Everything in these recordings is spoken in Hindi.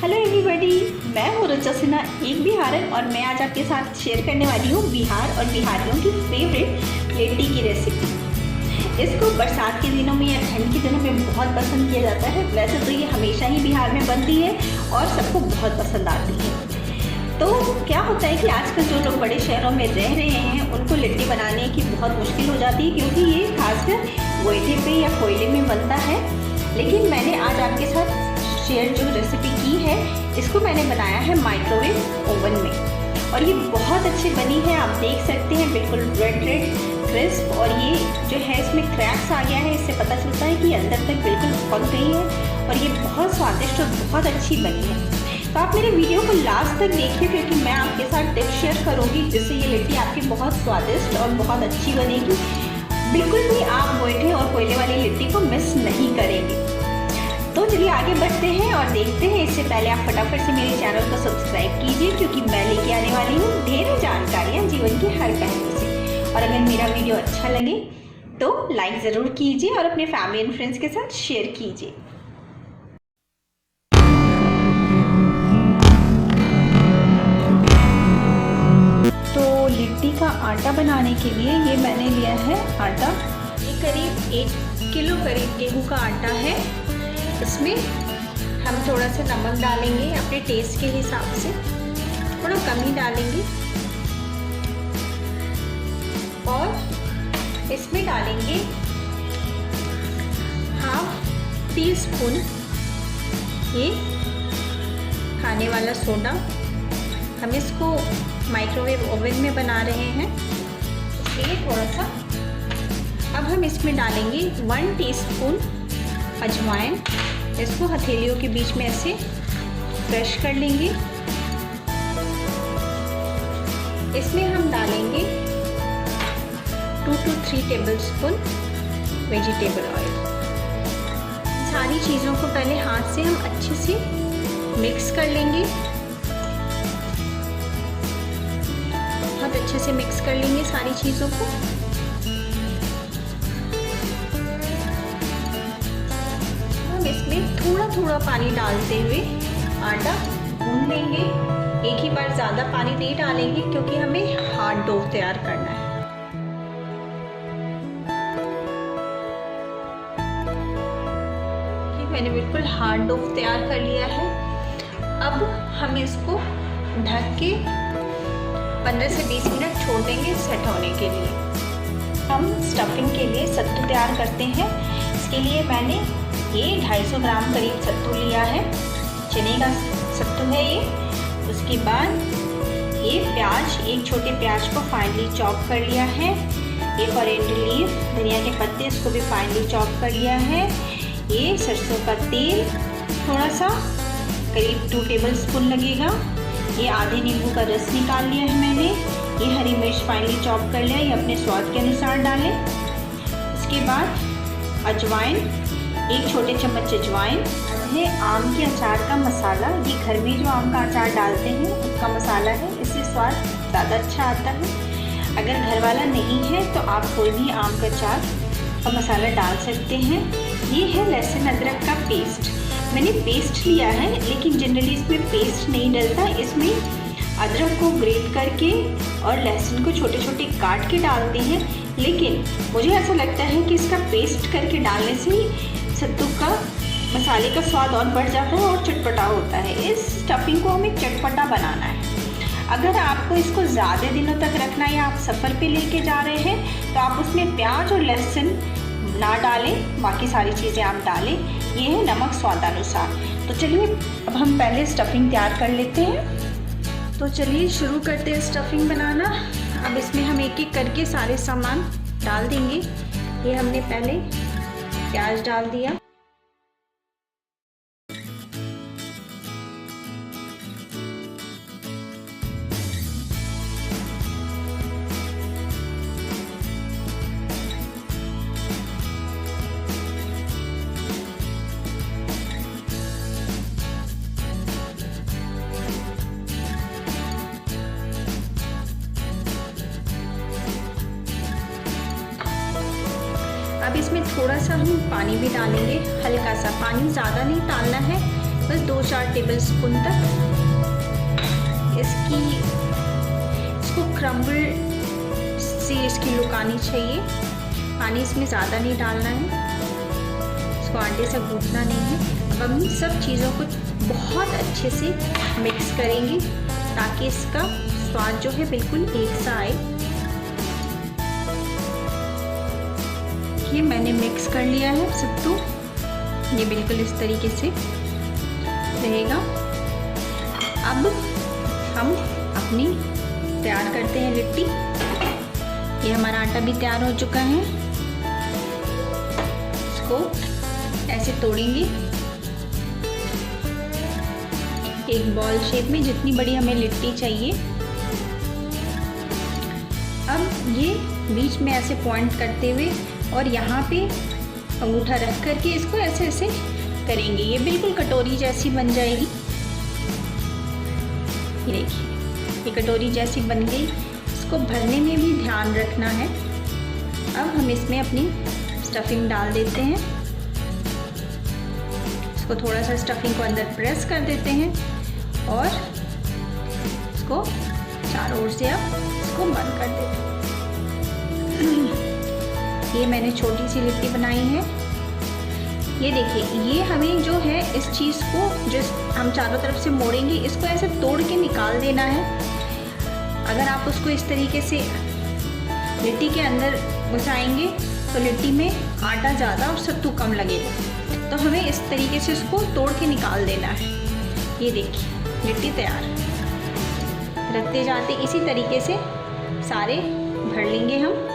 हेलो एवरीबॉडी, मैं हूँ रुचा सिन्हा, एक बिहारन, और मैं आज आपके साथ शेयर करने वाली हूँ बिहार और बिहारियों की फेवरेट लिट्टी की रेसिपी। इसको बरसात के दिनों में या ठंड के दिनों में बहुत पसंद किया जाता है। वैसे तो ये हमेशा ही बिहार में बनती है और सबको बहुत पसंद आती है। तो क्या होता है कि आजकल जो लोग बड़े शहरों में रह रहे हैं उनको लिट्टी बनाने की बहुत मुश्किल हो जाती है, क्योंकि ये खासकर गोईठे पे या कोयले में बनता है। लेकिन मैंने आज आपके साथ शेयर जो रेसिपी की है, इसको मैंने बनाया है माइक्रोवेव ओवन में, और ये बहुत अच्छी बनी है। आप देख सकते हैं बिल्कुल रेड क्रिस्प, और ये जो है इसमें क्रैक्स आ गया है, इससे पता चलता है कि अंदर तक बिल्कुल पक गई है और ये बहुत स्वादिष्ट और बहुत अच्छी बनी है। तो आप मेरे वीडियो को लास्ट तक देखिए, क्योंकि मैं आपके साथ टिप्स शेयर करूँगी जिससे ये लिट्टी आपकी बहुत स्वादिष्ट और बहुत अच्छी बनेगी। बिल्कुल भी आप गोईठे और कोयले वाली लिट्टी को मिस नहीं करेंगे। तो चलिए आगे बढ़ते हैं और देखते हैं। इससे पहले आप फटाफट से मेरे चैनल को सब्सक्राइब कीजिए, क्योंकि मैं लेके आने वाली हूँ ढेरों जानकारियाँ जीवन के हर पहलू से। और अगर मेरा वीडियो अच्छा लगे तो लाइक ज़रूर कीजिए और अपने फैमिली एंड फ्रेंड्स के साथ शेयर कीजिए। तो लिट्टी का आटा बनाने के लिए ये मैंने लिया है आटा। ये करीब 1 किलो करीब गेहूँ का आटा है। इसमें हम थोड़ा सा नमक डालेंगे अपने टेस्ट के हिसाब से, थोड़ा कम ही डालेंगे। और इसमें डालेंगे 1/2 टीस्पून ये खाने वाला सोडा। हम इसको माइक्रोवेव ओवन में बना रहे हैं, इसलिए थोड़ा सा। अब हम इसमें डालेंगे 1 टीस्पून अजवाइन। इसको हथेलियों के बीच में ऐसे क्रश कर लेंगे। इसमें हम डालेंगे 2 to 3 टेबलस्पून वेजिटेबल ऑयल। सारी चीज़ों को पहले हाथ से हम अच्छे से मिक्स कर लेंगे, बहुत अच्छे से मिक्स कर लेंगे सारी चीज़ों को। इसमें थोड़ा थोड़ा पानी डालते हुए आटा गूंद लेंगे। एक ही बार ज़्यादा पानी नहीं डालेंगे, क्योंकि हमें हार्ड डो तैयार करना है। मैंने बिल्कुल हार्ड डो तैयार कर लिया है। अब हम इसको ढक के 15 से 20 मिनट छोड़ देंगे सेट होने के लिए। हम स्टफिंग के लिए सत्तू तैयार करते हैं। इसके लिए मैंने ये 250 ग्राम करीब सत्तू लिया है, चने का सत्तू है ये। उसके बाद ये प्याज, एक छोटे प्याज को फाइनली चॉप कर लिया है। ये कोरिएंडर लीफ, धनिया के पत्ते, इसको भी फाइनली चॉप कर लिया है। ये सरसों का तेल थोड़ा सा, करीब 2 टेबलस्पून लगेगा। ये आधे नींबू का रस निकाल लिया है मैंने। ये हरी मिर्च फाइनली चॉप कर लिया, ये अपने स्वाद के अनुसार डालें। उसके बाद अजवाइन, 1 छोटे चम्मच अजवाइन है। आम के अचार का मसाला, ये घर में जो आम का अचार डालते हैं उसका मसाला है, इससे स्वाद ज़्यादा अच्छा आता है। अगर घर वाला नहीं है तो आप कोई भी आम का अचार का मसाला डाल सकते हैं। ये है लहसुन अदरक का पेस्ट, मैंने पेस्ट लिया है, लेकिन जनरली इसमें पेस्ट नहीं डलता। इसमें अदरक को ग्रेट करके और लहसुन को छोटे छोटे काट के डालते हैं, लेकिन मुझे ऐसा लगता है कि इसका पेस्ट करके डालने से सत्तू का मसाले का स्वाद और बढ़ जाता है और चटपटा होता है। इस स्टफिंग को हमें चटपटा बनाना है। अगर आपको इसको ज़्यादा दिनों तक रखना है या आप सफ़र पे लेके जा रहे हैं तो आप उसमें प्याज और लहसुन ना डालें, बाकी सारी चीज़ें आप डालें। ये है नमक स्वादानुसार। तो चलिए अब हम पहले स्टफिंग तैयार कर लेते हैं। तो चलिए शुरू करते हैं स्टफिंग बनाना। अब इसमें हम एक एक करके सारे सामान डाल देंगे। ये हमने पहले प्याज डाल दिया, अब इसमें थोड़ा सा हम पानी भी डालेंगे, हल्का सा पानी, ज़्यादा नहीं डालना है, बस 2-4 टेबल स्पून तक। इसको क्रम्बल सी इसकी लुक आनी चाहिए। पानी इसमें ज़्यादा नहीं डालना है, इसको आटे से गूंथना नहीं है। अब हम सब चीज़ों को बहुत अच्छे से मिक्स करेंगे ताकि इसका स्वाद जो है बिल्कुल एक सा आए। ये मैंने मिक्स कर लिया है सत्तू, ये बिल्कुल इस तरीके से रहेगा। अब हम अपनी तैयार करते हैं लिट्टी। ये हमारा आटा भी तैयार हो चुका है। इसको ऐसे तोड़ेंगे एक बॉल शेप में, जितनी बड़ी हमें लिट्टी चाहिए। अब ये बीच में ऐसे पॉइंट करते हुए और यहाँ पे अंगूठा रख करके इसको ऐसे ऐसे करेंगे। ये बिल्कुल कटोरी जैसी बन जाएगी। ये देखिए, ये कटोरी जैसी बन गई। इसको भरने में भी ध्यान रखना है। अब हम इसमें अपनी स्टफिंग डाल देते हैं। इसको थोड़ा सा स्टफिंग को अंदर प्रेस कर देते हैं और इसको चारों ओर से अब इसको बंद कर देते हैं। ये मैंने छोटी सी लिट्टी बनाई है। ये देखिए, ये हमें जो है इस चीज़ को जो हम चारों तरफ से मोड़ेंगे, इसको ऐसे तोड़ के निकाल देना है। अगर आप उसको इस तरीके से लिट्टी के अंदर घुसाएंगे तो लिट्टी में आटा ज़्यादा और सत्तू कम लगेगा। तो हमें इस तरीके से उसको तोड़ के निकाल देना है। ये देखिए, लिट्टी तैयार। रखते जाते इसी तरीके से सारे भर लेंगे हम।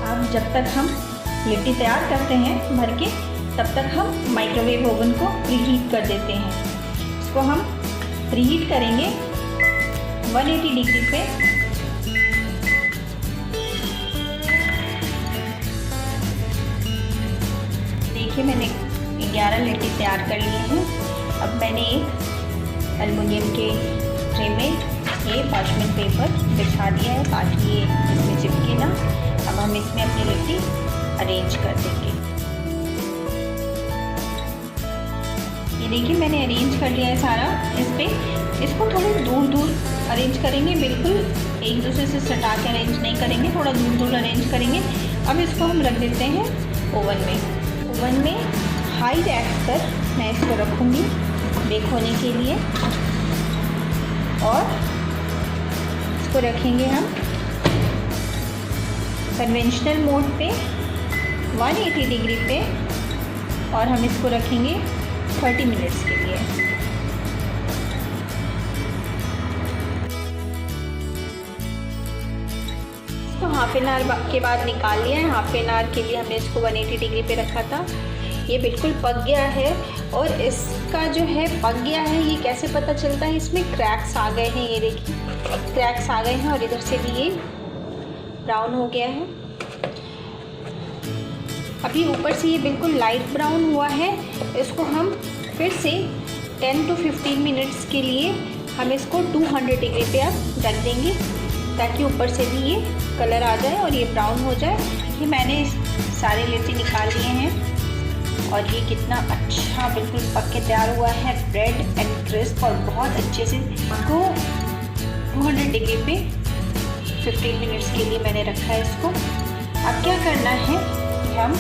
अब जब तक हम लिट्टी तैयार करते हैं भर के, तब तक हम माइक्रोवेव ओवन को प्रीहीट कर देते हैं। इसको हम प्रीहीट करेंगे 180 डिग्री पे। देखिए, मैंने 11 लिट्टी तैयार कर लिए हैं। अब मैंने एक एल्युमिनियम के ट्रे में ये पार्चमेंट पेपर बिछा दिया है ताकि ये इसमें चिपके ना। अब हम इसमें अपनी लिट्टी अरेंज कर देंगे। ये देखिए, मैंने अरेंज कर लिया है सारा इस पे। इसको थोड़े दूर दूर अरेंज करेंगे, बिल्कुल एक दूसरे से सटा के अरेंज नहीं करेंगे, थोड़ा दूर दूर अरेंज करेंगे। अब इसको हम रख देते हैं ओवन में। ओवन में हाई गैस पर मैं इसको रखूँगी बेक होने के लिए, और इसको रखेंगे हम कन्वेंशनल मोड पे 180 डिग्री पे, और हम इसको रखेंगे 30 मिनट्स के लिए। इसको हाफ एन आवर के बाद निकाल लिया है। हाफ एन आवर के लिए हमने इसको 180 डिग्री पे रखा था। ये बिल्कुल पक गया है, और इसका जो है पक गया है ये कैसे पता चलता है, इसमें क्रैक्स आ गए हैं। ये देखिए, क्रैक्स आ गए हैं, और इधर से भी ये ब्राउन हो गया है। अभी ऊपर से ये बिल्कुल लाइट ब्राउन हुआ है। इसको हम फिर से 10 to 15 मिनट्स के लिए हम इसको 200 डिग्री पे अब रख देंगे ताकि ऊपर से भी ये कलर आ जाए और ये ब्राउन हो जाए। ये मैंने सारे लिट्टी निकाल लिए हैं, और ये कितना अच्छा बिल्कुल पक के तैयार हुआ है, ब्रेड एंड क्रिस्प, और बहुत अच्छे से। इसको 200 डिग्री पे 15 मिनट्स के लिए मैंने रखा है इसको। अब क्या करना है, हम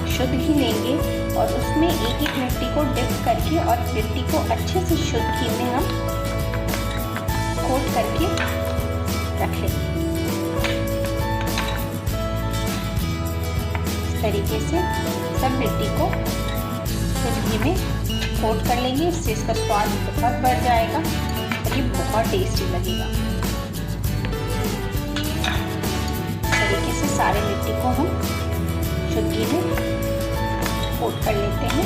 शुद्ध घी लेंगे और उसमें एक एक लिट्टी को डिप करके और लिट्टी को अच्छे से शुद्ध घी में हम कोट करके रख लेंगे। इस तरीके से सब लिट्टी को शुद्ध घी में कोट कर लेंगे। इससे इसका स्वाद बहुत बढ़ जाएगा और ये बहुत टेस्टी लगेगा। इस तरीके से सारे लिट्टी को हम शुद्ध घी में कोट कर लेते हैं।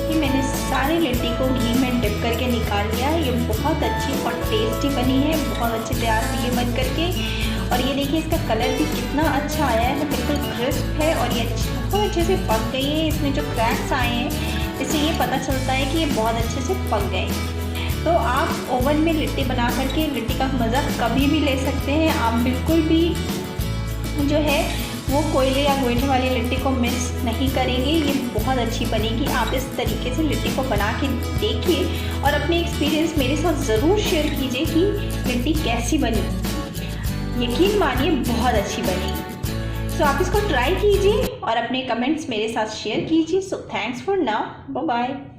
ये मैंने सारे सारी लिट्टी को घी में डिप करके निकाल लिया है। ये बहुत अच्छी और टेस्टी बनी है, बहुत अच्छी तैयार हुई है बन करके। और ये देखिए इसका कलर भी कितना अच्छा आया है, बिल्कुल क्रिस्प है और ये बहुत अच्छे से पक गई है। इसमें जो क्रैक्स आए हैं इससे ये पता चलता है कि ये बहुत अच्छे से पक गए। तो आप ओवन में लिट्टी बना करके लिट्टी का मज़ा कभी भी ले सकते हैं। आप बिल्कुल भी जो है वो कोयले या गोईठे वाली लिट्टी को मिस नहीं करेंगे। ये बहुत अच्छी बनेगी। आप इस तरीके से लिट्टी को बना के देखिए और अपने एक्सपीरियंस मेरे साथ ज़रूर शेयर कीजिए कि लिट्टी कैसी बनी। यकीन मानिए बहुत अच्छी बनी। सो आप इसको ट्राई कीजिए और अपने कमेंट्स मेरे साथ शेयर कीजिए। So thanks for now, bye bye.